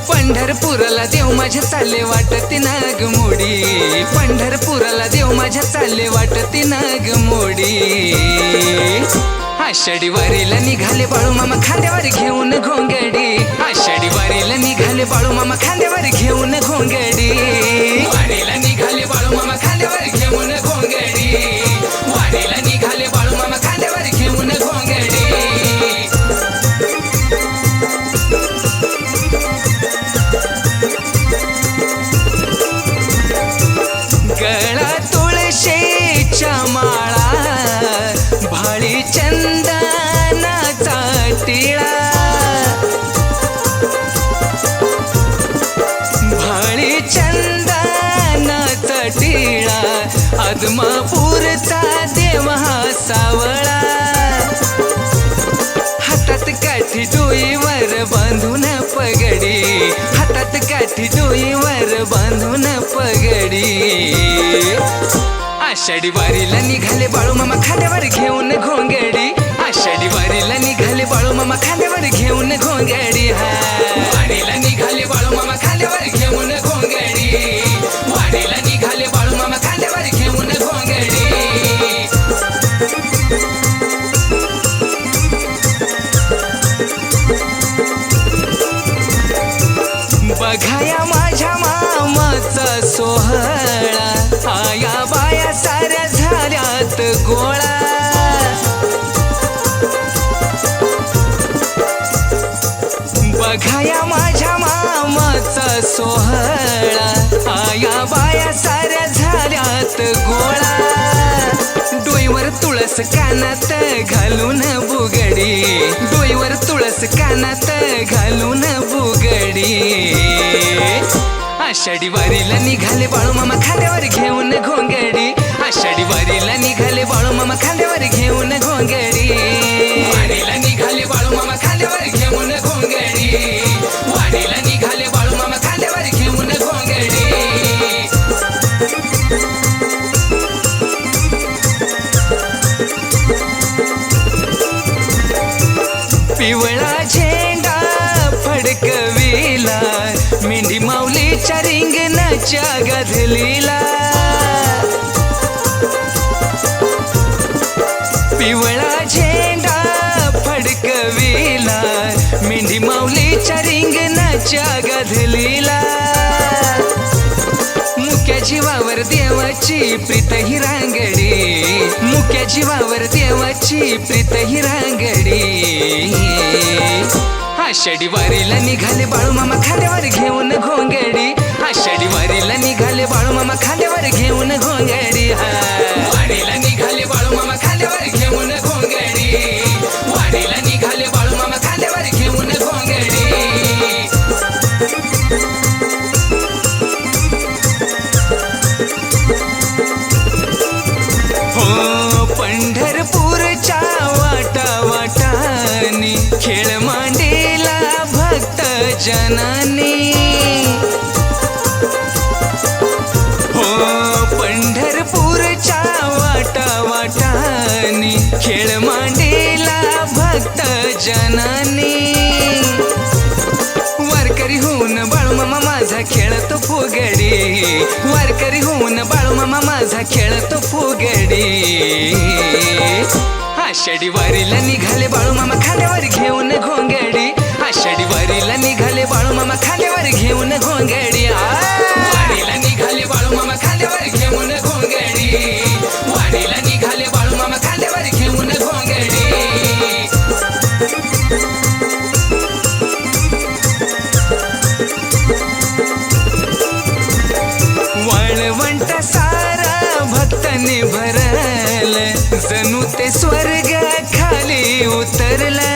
पंढरपुराला देव माझ्या चालले वाटती नाग मोडी, पंढरपुराला देव माझ्या चालले वाटती नाग मोडी। आषाढी वारीला निघाले बाळू मामा खांद्यावर घेऊन घोंगडी, आषाढी वारीला निघाले बाळू मामा खांद्यावर घेऊन घोंगडी, वारीला निघाले बाळू मामा खांद्यावर घेऊन घोंगडी, वारीला निघाले बाळू मामा खांद्यावर घेऊन घोंगडी। गळा तुळशीच्या माळा, भाळी चंदनाचा टिळा, भाळी चंदनाचा टिळा, आदमापूरचा देव हा सावळा, हातात काठी डोईवर बांधून पगडी, हातात काठी डोईवर बांधून पगडी। आषाढी वारीला निघाले बाळू मामा खांद्यावर घेऊन घोंगडी, आषाढी वारीला निघाले बाळू मामा खांद्यावर घेऊन घोंगडी। वारीला निघाले बाळू मामा खांद्यावर घेऊन घोंगडी, वारीला निघाले बाळू मामा खांद्यावर घेऊन घोंगडी। बघाया माझ्या मामाचा सोहळा, आया बाया साऱ्या झाल्यात गोळा, बघाया माझ्या मामाचा सोहळा, आया बाया साऱ्या झाल्यात गोळा, डोईवर तुळस कानात घालून बुगडी, डोईवर तुळस कानात घालून बुगडी। आषाढी वारीला निघाले बाळू मामा खांद्यावर घेऊन घोंगडी, आषाढी वारीला निघाले बाळू मामा खांद्यावर घेऊन घोंगडी, वारीला निघाले बाळू मामा खांद्यावर घेऊन घोंगडी, वारीला निघाले बाळू मामा खांद्यावर घेऊन घोंगडी। पिवळा झेंडा फडकविला, मेंढी माऊलीच्या रिंगणाच्या गधलीला, पिवळा झेंडा फडकविला, मेंढी माऊलीच्या रिंगणाच्या गधलीला, मुक्या जीवावर देवाची प्रीत ही रांगडी, मुक्या जीवावर देवाची प्रीत ही रांगडी। आषाढी वारीला निघाले बाळू मामा खांद्यावर घेऊन घोंगडी, आषाढी वारीला निघाले बाळू मामा खांद्यावर घेऊन घोंगडी। वारीला निघाले बाळू मामा खांद्यावर घेऊन घोंगडी, वारीला निघाले बाळू मामा खांद्यावर घेऊन घोंगडी। हो पंढरपूरच्या वाटा वाटानी खेळ मांडीला भक्त जनानी, हो पंढरपूरच्या वाटा वाटानी खेळ मांडीला भक्त जनानी, वारकरी होऊन बाळू मामा माझा खेळतो फुगडी, वारकरी होऊन बाळू मामा माझा खेळतो फुगडी। आषाढी वारीला निघाले बाळू मामा खांद्यावर घेऊन घोंगडी, आषाढी वारीला निघाले बाळू मामा खांद्यावर घेऊन घोंगडी। वारीला निघाले बाळू मामा खांद्यावर घेऊन घोंगडी, वारीला निघाले बाळू मामा खांद्यावर घेऊन घोंगडी। वाळवंट सारा भक्तांनी भरल, जणू ते स्वर्ग खाली उतरलं,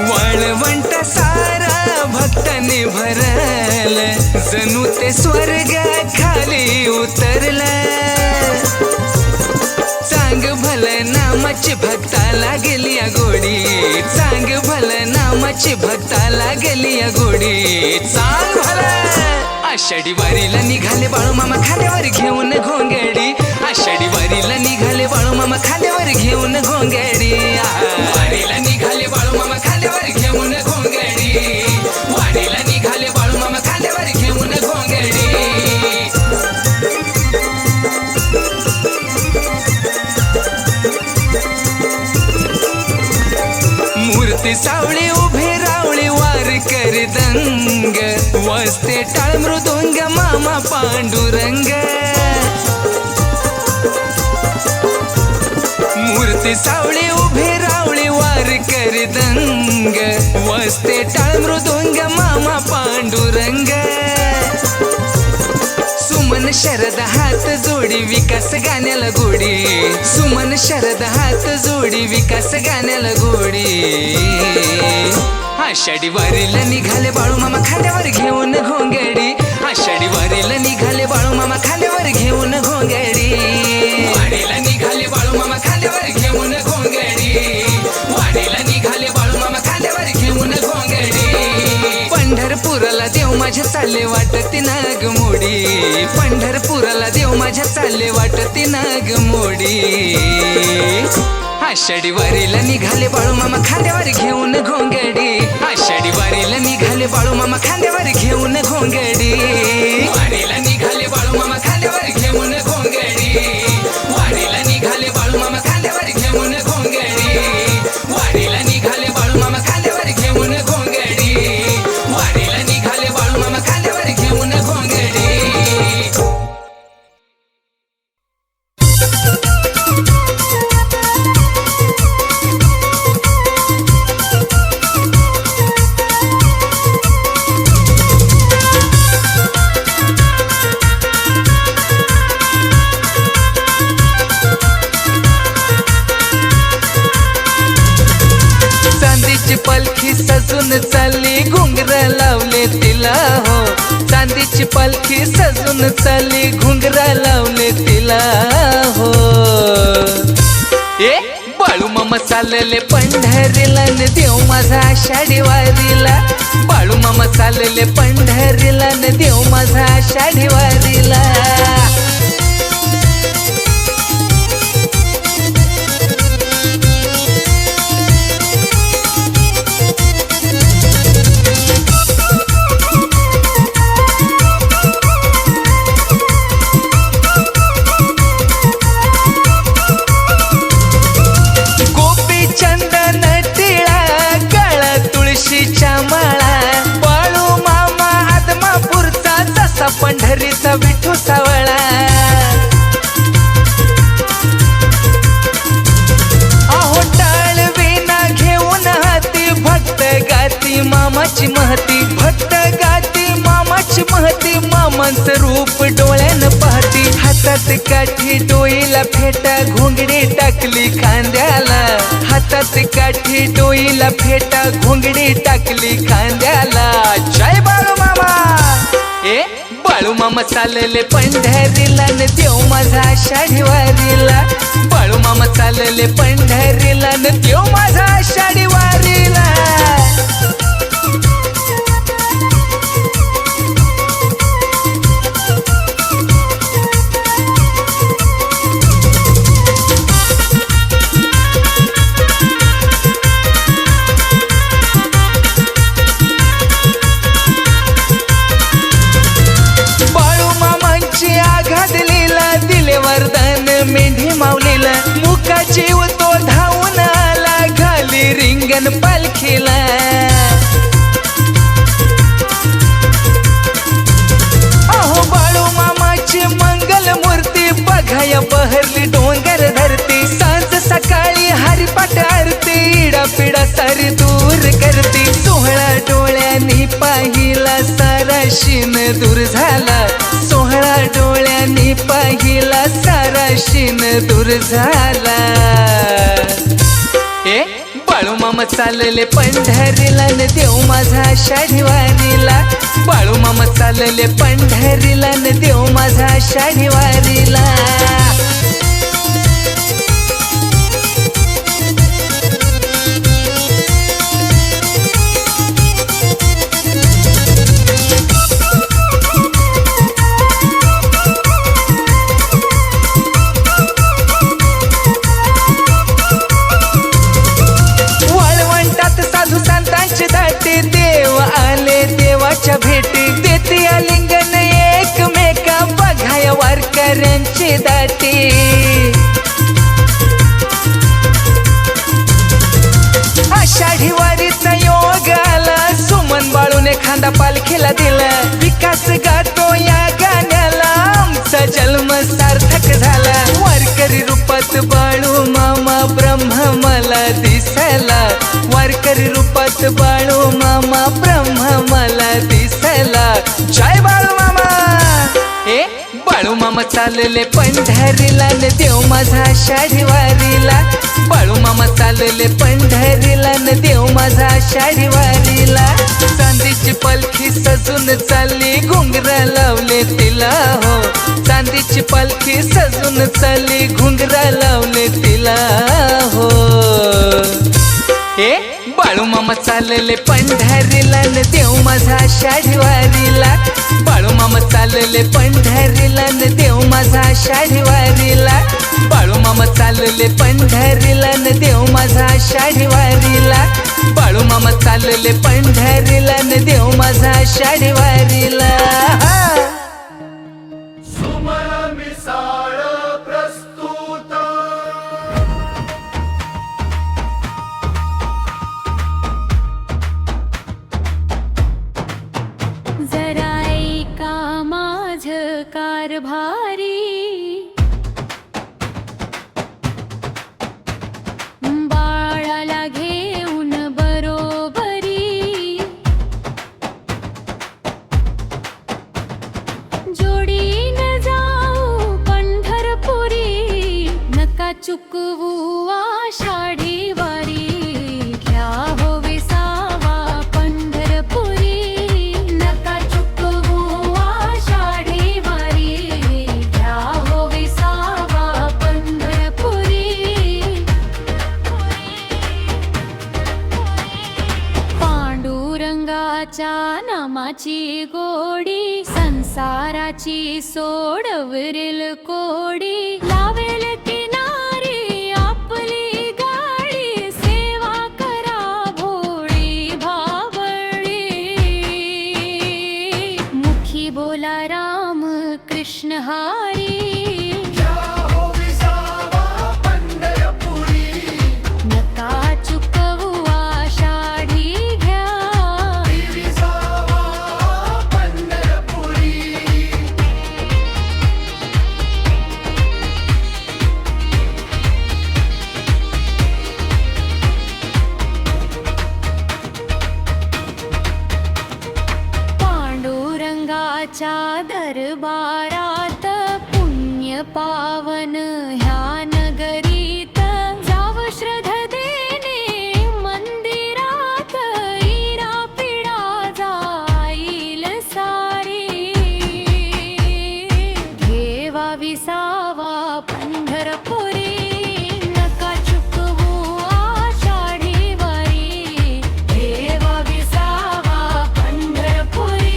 वाळवंट सारा भक्तांनी भरल, जणू ते स्वर्ग खाली उतरलं, चांग भलं नाम नामाची भक्ताला गेली या गोडी, चांग भलं नामाची भक्ताला गेली या गोडी, चांग भलं। आषाढी वारीला निघाले बाळू मामा खांद्यावर घेऊन घोंगडी, आषाढी वारीला निघाले बाळू मामा खांद्यावर घेऊन घोंगडी, वारीला निघाले बाळू मामा खांद्यावर घेऊन घोंगडी, वारीला निघाले बाळू मामा खांद्यावर घेऊन घोंगडी। मूर्ती सावळी उभे रावळी वार कर दंग, वसते टाळ मृदुंग मामा पांडुरंग। मूर्ती सावळी उभे रावळी वार कर दंग, वसते टाळ मृदुंग मामा पांडुरंग। सुमन शरद हात जोडी विकास गाण्याला गोडी, सुमन शरद हात जोडी विकास गाण्याला गोडी। आषाढी वारीला निघाले बाळू मामा खांद्यावर घेऊन घोंगडी, आषाढी वारीला निघाले बाळू मामा खांद्यावर घेऊन घोंगडी, वारीला निघाले बाळू मामा खांद्यावर घेऊन घोंगडी, वारीला निघाले बाळू मामा खांद्यावर घेऊन घोंगडी। पंढरपुराला देव माझ्या चालले वाटती नाग मोडी, पंढरपुराला देव माझ्या चालले वाटती नाग मोडी। आषाढी वारीला निघाले बाळू मामा खांद्यावर घेऊन घोंगडी, आषाढी वारीला निघाले बाळू मामा खांद्यावर घेऊन घोंगडी, वारीला निघाले बाळू मामा खांद्यावर घेऊन घोंगडी, वारीला निघाले बाळू मामा खांद्यावर घेऊन घोंगडी, वारीला निघाले बाळू मामा खांद्यावर घेऊन घोंगडी, वारीला निघाले बाळू मामा खांद्यावर घेऊन घोंगडी। पालखी सजून चालली घुंगर लावले तिला हो, चांदीची पालखी सजून चालली घुंगरा लावले तिला हो। ए बाळू मामा चालले पंढरीला न देव माझा आषाढी वारीला, बाळू मामा चालले पंढरीला न देव माझा आषाढी वारीला। पंढरीचा विठू सावळा, अहो टाळ विना घेऊन हाती भक्त गाती मामाची महती, भक्त गाती मामाची महती, मामांचं रूप डोळ्यानं पाहती, हातात काठी डोईला फेटा घोंगडी टाकली खांद्याला, हातात काठी डोईला फेटा घोंगडी टाकली खांद्याला। जय बाळू मामा। ए बाळू मामा चालले पंढरीला न देव माझा आषाढी वारीला, बाळू मामा चालले पंढरीला न देव माझा आषाढी वारीला। मेंढी माऊलीला मुका जीव तो धावून आला, घाली रिंगण पालखीला। अहो बाळू मामाची मंगल मूर्ती बघाया बहरली डोंगर धरती, सांज सकाळी हरिपाठ आरती इडा पिडा सारी दूर करती, सोहळा डोळ्यांनी पाहिला सारा शीन दूर झाला, सोहळा डोळ्यांनी पाहिला सारा शीन दूर झाला। ए बाळू मामा चालले पंढरीला न देव माझा आषाढी वारीला, बाळू मामा चालले पंढरीला न देव माझा आषाढी वारीला। डोळे दाटे. आषाढी वारीचा योग आला, सुमन बाळूने खांदा पालखीला दिला. विकास गातो या गाण्याला, आमचा जन्म सार्थक झाला. वारकरी रूपात बाळू मामा ब्रह्म मला दिसला. वारकरी रूपात बाळू मामा ब्रह्म मला दिसला. जय बाळू मामा. बाळू मामा चालले पंढरीला न देव माझा आषाढी वारीला. बाळू मामा चालले पंढरीला न देव माझा आषाढी वारीला. चांदीची पालखी सजून चालली, घुंगरा लावले तिला हो. चांदीची पालखी सजून चालली, घुंगरा लावले तिला हो. बाळू मामा चालले पंढरीला न देव माझा आषाढी वारीला. बाळू मामा चालले पंढरीला न देव माझा आषाढी वारीला. बाळू मामा चालले पंढरीला न देव माझा आषाढी वारीला. बाळू मामा चालले पंढरीला न देव माझा आषाढी वारीला. जरा ऐका माझ कारभारी, बाळाला घेऊन बरोबरी. जोडीनं जाऊ पंढरपुरी, नका चुकवू आषाढी वारी. घ्या हो विसावा पंढरपुरी, नका चुकवू आषाढी वारी. घ्या हो विसावा पंढरपुरी. पांडुरंगाच्या नामाची गोडी, संसाराची सोडवरील कोडी. लावेल किनारी आपली गाडी, सेवा करा भोळी भावळी. मुखी बोला राम कृष्ण हरी. नका चुकवू आषाढी घ्या. पांडुरंगाच्या दरबारात, पुण्य पावन ह्या नगरीत. जाव श्रद्धेने मंदिरात, इरा पिढा जाईल सारी. घेवा विसावा पंढरपुरी, नका चुकवू आषाढी वारी. घेवा विसावा पंढरपुरी.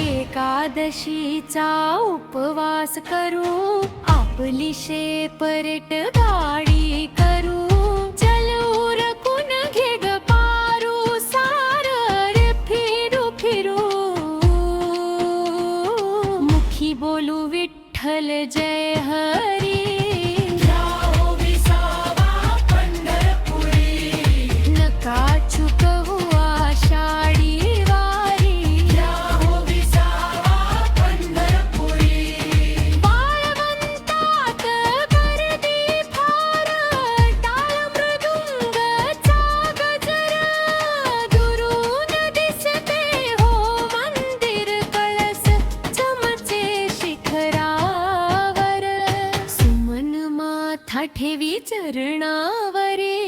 एकादशीचा उपवास करू, आपली शेपरेट गाडी करू. चल उरकून घे ग पारू, सार रे फिरू फिरू. मुखी बोलू विठ्ठल जय हरी. नका चुकवू आषाढी वारी. वाळवंतात गर्दी फार, टाळ मृदुंगचा गजर. दुरून दिसते हो मंदिर कळस, चमचे शिखरावर. सुमन माथा ठेवी चरणावरी.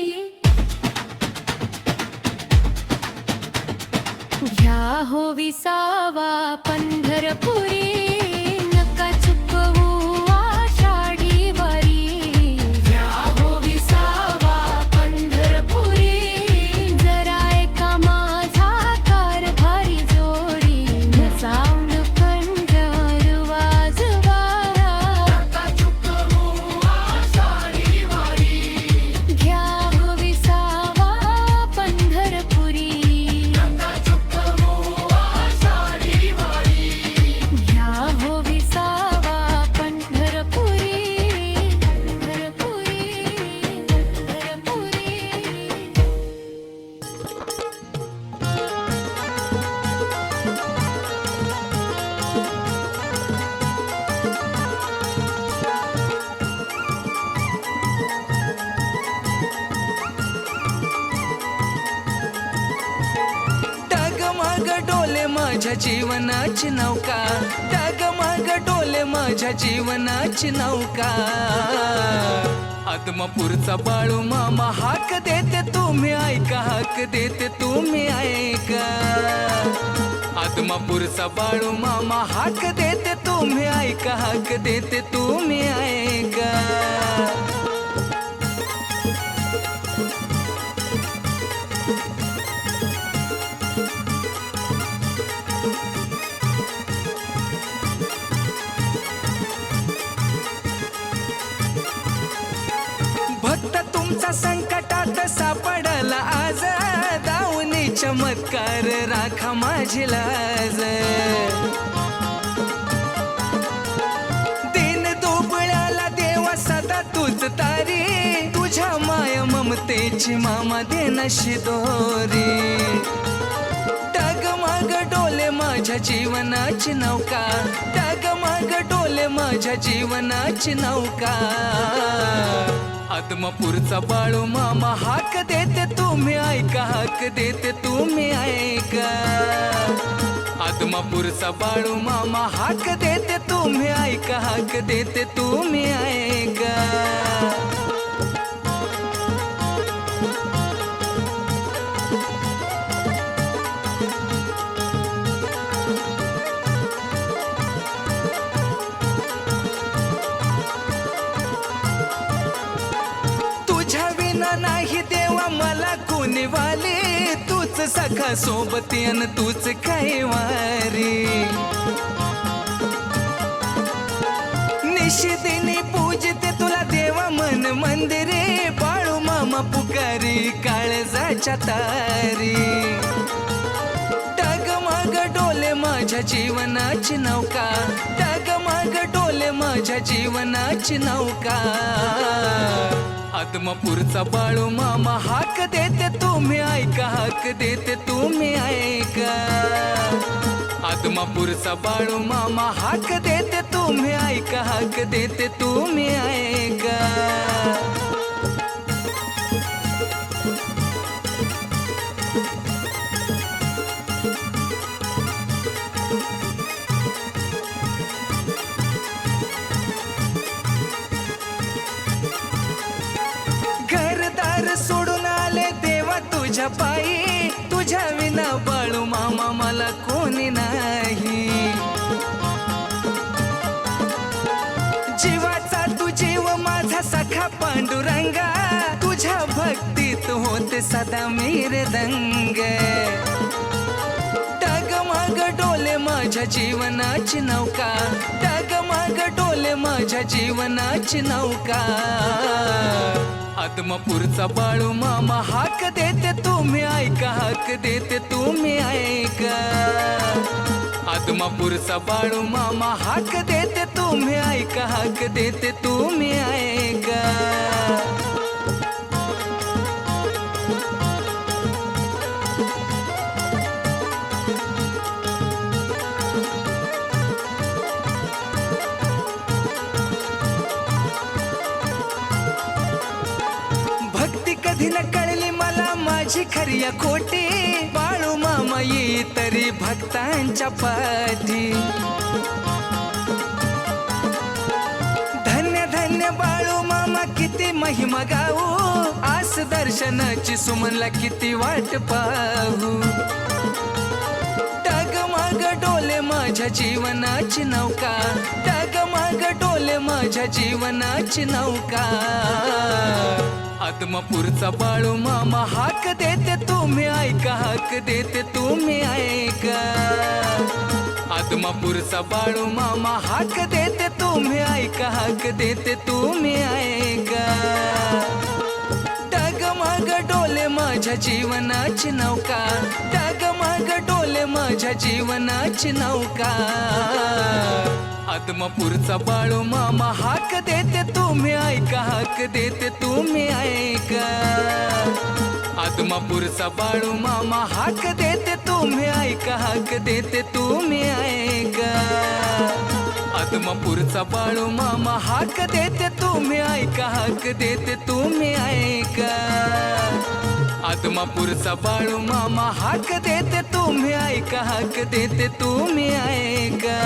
घ्या हो विसावा पंढरपुरी, नका चुकवू आषाढी वारी. माझ्या जीवनाची नौका, डगमग डोले माझ्या जीवनाची नौका. आदमापूरचा बाळू मामा हाक देते तुम्ही ऐका, हाक देते तुम्ही ऐका. आदमापूरचा बाळू मामा हाक देते तुम्ही ऐका, हाक देते तुम्ही ऐका. भक्त तुमचा संकटात सापडला आज, दावणी चमत्कार राखा माझी लाज. दिन दुबळ्याला देवा सदा तुझ तारी, तुझ्या माय ममतेची मामा देना शिदोरी. डगमग डोले माझ्या जीवनाची नौका, डगमग डोले माझ्या जीवनाची नौका. आदमापूरचा बाळू मामा हाक देते तुम्ही ऐका, हाक देते तुम्ही ऐका. आदमापूरचा बाळू मामा हाक देते तुम्ही ऐका, हाक देते तुम्ही ऐका. तुझ्या विना नाही देवा मला कोणी वाले, तूच सखा सोबती अन तूच काही वारी. निशिदिनी पूजते तुला देवा मन मंदिरे, बाळू मामा पुकारी काळजाच्या तारी. डगमग डोले माझ्या जीवनाची नौका, डगमग डोले माझ्या जीवनाची नौका. आदमापूरचा बाळू मामा हाक देते तुम्ही ऐका, हाक देते तुम्ही ऐका. आदमापूरचा बाळू मामा हाक देते तुम्ही ऐका, हाक देते तुम्ही ऐका. घरदार सोडून आले देवा तुझ्या पायी, तुझ्या विना बाळू मामा मला कोणी नाही. जीवाचा तू जीव माझा सखा पांडुरंगा, तुझ्या भक्तीत होते सदा मिरदंग. डगमग डोले माझ्या जीवनाची नौका, डगमग डोले माझ्या जीवनाची नौका. आदमापूरचा बाळू मामा हाक देते तुम्ही ऐका, हाक देते तुम्ही ऐका. आदमापूरचा बाळू मामा हाक देते तुम्ही ऐका, हाक देते तुम्ही ऐका. भक्ती कधी न कळली मला माझी खरी खोटी, बाळू मामा ये तरी भक्तांच्या पाठी. धन्य धन्य बाळू मामा किती महिमा गाऊ, आस दर्शनाची सुमनला किती वाट पाहू. डगमग डोले माझ्या जीवनाची नौका, डगमग डोले माझ्या जीवनाची नौका. आदमापूरचा बाळू मामा हाक देते तुम्ही ऐका, हाक देते तुम्ही ऐका. आदमापूरचा बाळू मामा हाक देते तुम्ही ऐका, हाक देते तुम्ही ऐका. डगमग डोले माझ्या जीवनाची नौका, डगमग डोले माझ्या जीवनाची नौका. आदमापूरचा बाळू मामा हाक देते तुम्ही ऐका, हाक देते तुम्ही ऐका. आदमापूरचा बाळू मामा हाक देते तुम्ही ऐका, हाक देते तुम्ही ऐका. आदमापूरचा बाळू मामा हाक देते तुम्ही ऐका, हाक देते तुम्ही ऐका. आदमापूरचा बाळू मामा हाक देते तुम्ही ऐका, हाक देते तुम्ही ऐका.